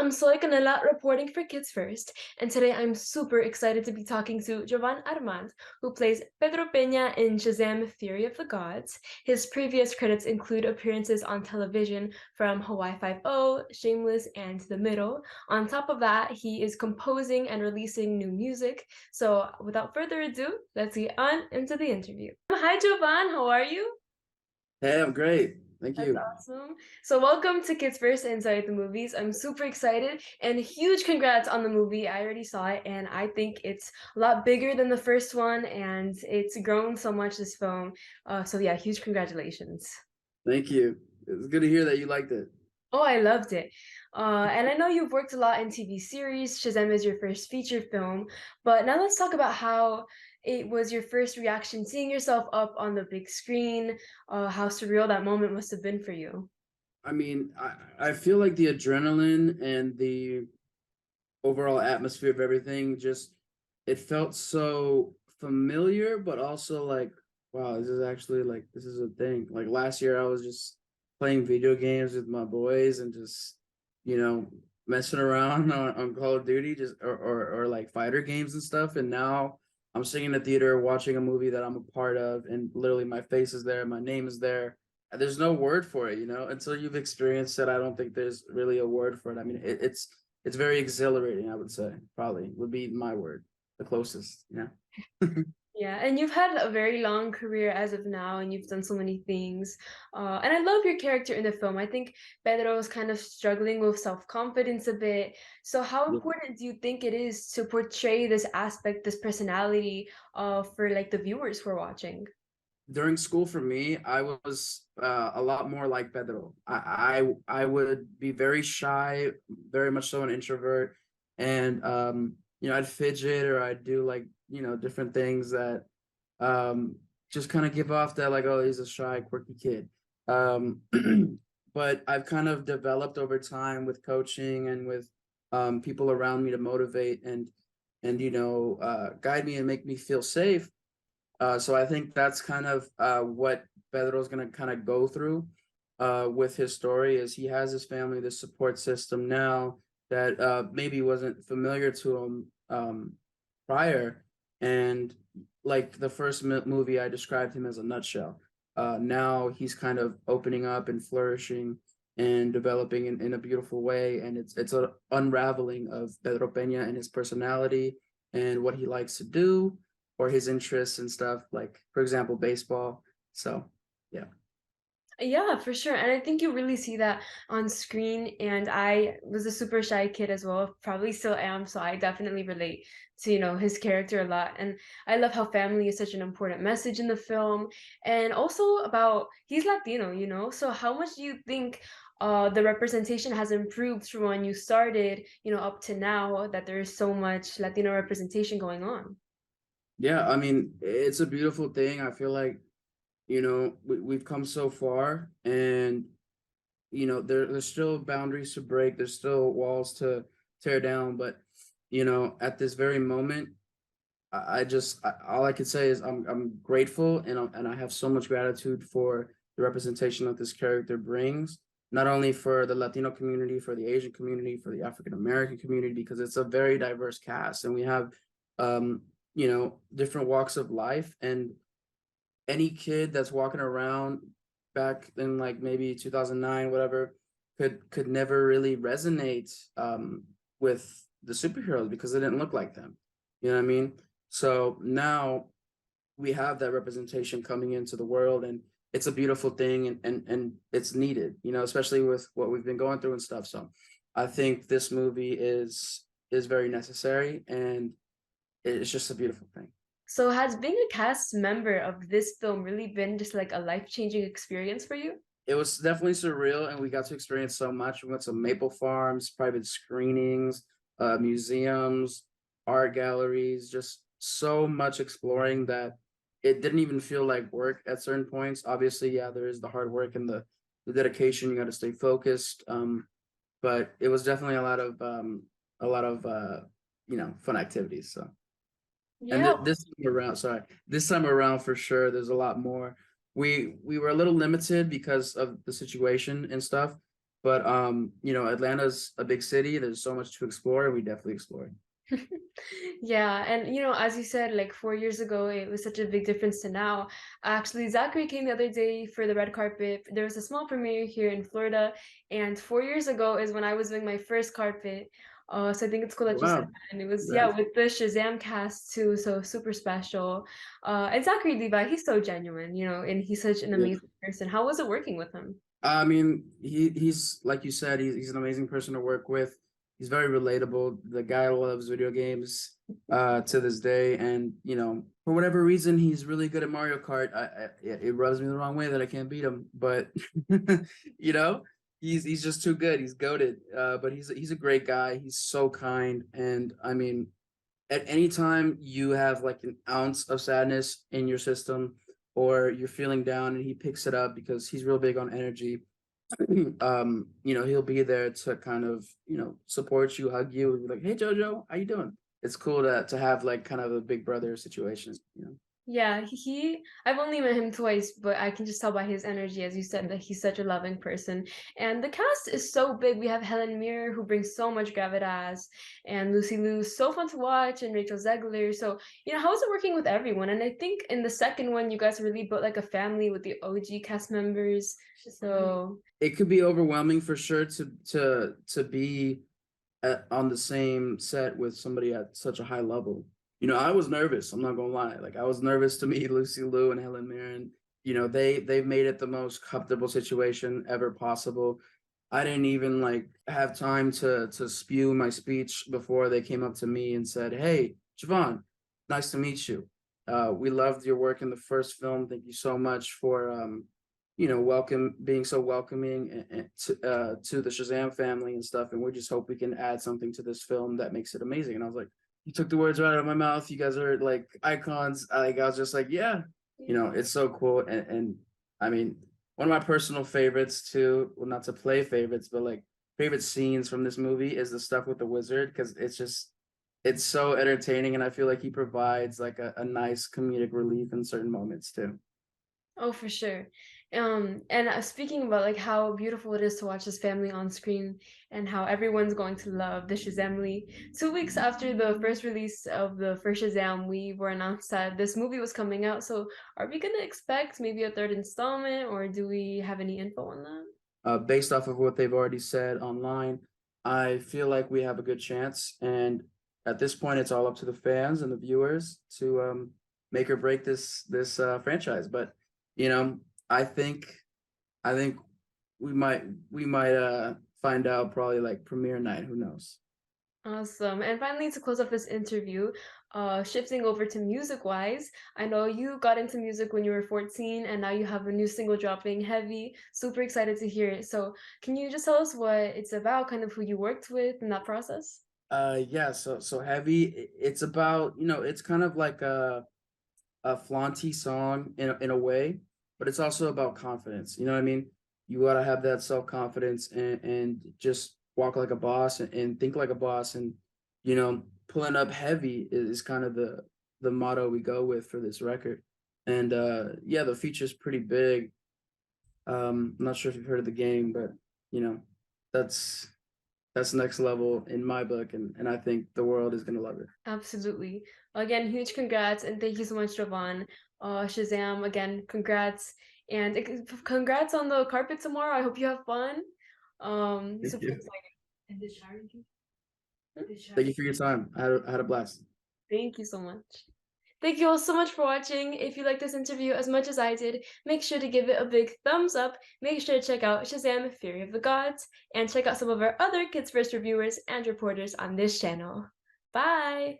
I'm Soy Canela reporting for Kids First, and today I'm super excited to be talking to Jovan Armand, who plays Pedro Peña in Shazam Fury of the Gods. His previous credits include appearances on television from Hawaii Five-O, Shameless, and The Middle. On top of that, he is composing and releasing new music. So without further ado, let's get on into the interview. Hi Jovan, how are you? Hey, I'm great. Thank That's you. awesome. So welcome to Kids First Inside the Movies. I'm super excited and huge congrats on the movie. I already saw it and I think it's a lot bigger than the first one and it's grown so much, this film. So yeah, huge congratulations. Thank you. It's good to hear that you liked it. Oh, I loved it. And I know you've worked a lot in TV series. Shazam is your first feature film. But now let's talk about how it was your first reaction seeing yourself up on the big screen, how surreal that moment must have been for you. I mean, I feel like the adrenaline and the overall atmosphere of everything just it felt so familiar, but also like, wow, this is a thing. Like last year I was just playing video games with my boys and just, you know, messing around on Call of Duty, just or like fighter games and stuff. And now I'm sitting in the theater watching a movie that I'm a part of, and literally my face is there, my name is there. There's no word for it, until you've experienced it. I don't think there's really a word for it. I mean, it's very exhilarating, I would say. Probably would be my word, the closest. Yeah. Yeah, and you've had a very long career as of now, and you've done so many things. And I love your character in the film. I think Pedro is kind of struggling with self-confidence a bit. So how Yeah. important do you think it is to portray this aspect, this personality, for like the viewers who are watching? During school for me, I was a lot more like Pedro. I would be very shy, very much so an introvert, and I'd fidget or I'd do like different things that um just kind of give off that like, oh, he's a shy, quirky kid. Um, but I've kind of developed over time with coaching and with people around me to motivate and guide me and make me feel safe. So I think that's kind of what Pedro's going to kind of go through with his story is he has his family, this support system now that maybe wasn't familiar to him prior. And like the first movie, I described him as a nutshell. Now he's kind of opening up and flourishing and developing in a beautiful way. And it's an unraveling of Pedro Peña and his personality and what he likes to do or his interests and stuff, like for example, baseball. So yeah. Yeah, for sure. And I think you really see that on screen. And I was a super shy kid as well, probably still am. So I definitely relate to, his character a lot. And I love how family is such an important message in the film. And also about he's Latino, So how much do you think the representation has improved from when you started, up to now that there's so much Latino representation going on? Yeah, I mean, it's a beautiful thing. I feel like, we've come so far and, there's still boundaries to break. There's still walls to tear down. But, at this very moment, all I could say is I'm grateful and I have so much gratitude for the representation that this character brings, not only for the Latino community, for the Asian community, for the African American community, because it's a very diverse cast and we have different walks of life, and any kid that's walking around back in like maybe 2009, whatever, could never really resonate with the superheroes because they didn't look like them. You know what I mean? So now we have that representation coming into the world, and it's a beautiful thing, and it's needed, especially with what we've been going through and stuff. So I think this movie is very necessary, and it's just a beautiful thing. So has being a cast member of this film really been just like a life-changing experience for you? It was definitely surreal, and we got to experience so much. We went to maple farms, private screenings, museums, art galleries, just so much exploring that it didn't even feel like work at certain points. Obviously, yeah, there is the hard work and the dedication. You got to stay focused. But it was definitely a lot of fun activities. So. And Yeah. this time around for sure, there's a lot more. We were a little limited because of the situation and stuff, But you know, Atlanta's a big city. There's so much to explore, and we definitely explored. Yeah, and as you said, like 4 years ago, it was such a big difference to now. Actually, Zachary came the other day for the red carpet. There was a small premiere here in Florida, and 4 years ago is when I was doing my first carpet. So I think it's cool that you said Wow. that. And it was, yeah, Congrats. with the Shazam cast too, so super special. And Zachary Levi, he's so genuine, and he's such an Yeah. amazing person. How was it working with him? I mean, he's like you said, he's an amazing person to work with. He's very relatable. The guy loves video games to this day, and you know, for whatever reason, he's really good at Mario Kart. It rubs me the wrong way that I can't beat him, but you know, he's just too good. He's goated. But he's a great guy. He's so kind, and I mean, at any time you have like an ounce of sadness in your system or you're feeling down and he picks it up because he's real big on energy. You know, he'll be there to kind of, you know, support you, hug you, and be like, hey Jojo, how you doing? It's cool to have like kind of a big brother situation, you know. Yeah, I've only met him twice, but I can just tell by his energy, as you said, that he's such a loving person. And the cast is so big. We have Helen Mirren, who brings so much gravitas, and Lucy Liu, so fun to watch, and Rachel Zegler. So, how is it working with everyone? And I think in the second one, you guys really built like a family with the OG cast members. So, It could be overwhelming for sure to be on the same set with somebody at such a high level. You know, I was nervous. I'm not gonna lie. Like I was nervous to meet Lucy Liu and Helen Mirren. You know, they've made it the most comfortable situation ever possible. I didn't even like have time to spew my speech before they came up to me and said, "Hey, Jovan, nice to meet you. We loved your work in the first film. Thank you so much for you know, being so welcoming to the Shazam family and stuff. And we just hope we can add something to this film that makes it amazing." And I was like, you took the words right out of my mouth. You guys are like icons. I was just like, yeah, you know, it's so cool. And I mean, one of my personal favorites too, well, not to play favorites, but like favorite scenes from this movie is the stuff with the wizard because it's so entertaining. And I feel like he provides like a nice comedic relief in certain moments too. oh, for sure. And speaking about like how beautiful it is to watch this family on screen and how everyone's going to love the Shazamly. 2 weeks after the first release of the first Shazam, we were announced that this movie was coming out. So are we gonna expect maybe a third installment, or do we have any info on that? Based off of what they've already said online, I feel like we have a good chance. And at this point, it's all up to the fans and the viewers to make or break this franchise. But you know, I think I think we might find out probably like premiere night. Who knows? Awesome. And finally, to close off this interview, shifting over to music wise, I know you got into music when you were 14 and now you have a new single dropping, Heavy. Super excited to hear it. So, can you just tell us what it's about, kind of who you worked with in that process? Yeah. So heavy. It's about, you know, it's kind of like a flaunty song in a way, but it's also about confidence. You know what I mean? You gotta have that self-confidence and just walk like a boss and think like a boss. And you know, pulling up heavy is kind of the motto we go with for this record. And yeah, the feature's pretty big. I'm not sure if you've heard of the game, but you know, that's that's next level in my book, and I think the world is gonna love it. Absolutely. Again, huge congrats and thank you so much, Jovan. Shazam, again, congrats. And congrats on the carpet tomorrow. I hope you have fun. Thank Super you. exciting. And the shower, Thank you for your time. I had a blast. thank you so much. Thank you all so much for watching. If you liked this interview as much as I did, make sure to give it a big thumbs up. Make sure to check out Shazam Fury of the Gods and check out some of our other Kids First reviewers and reporters on this channel. Bye!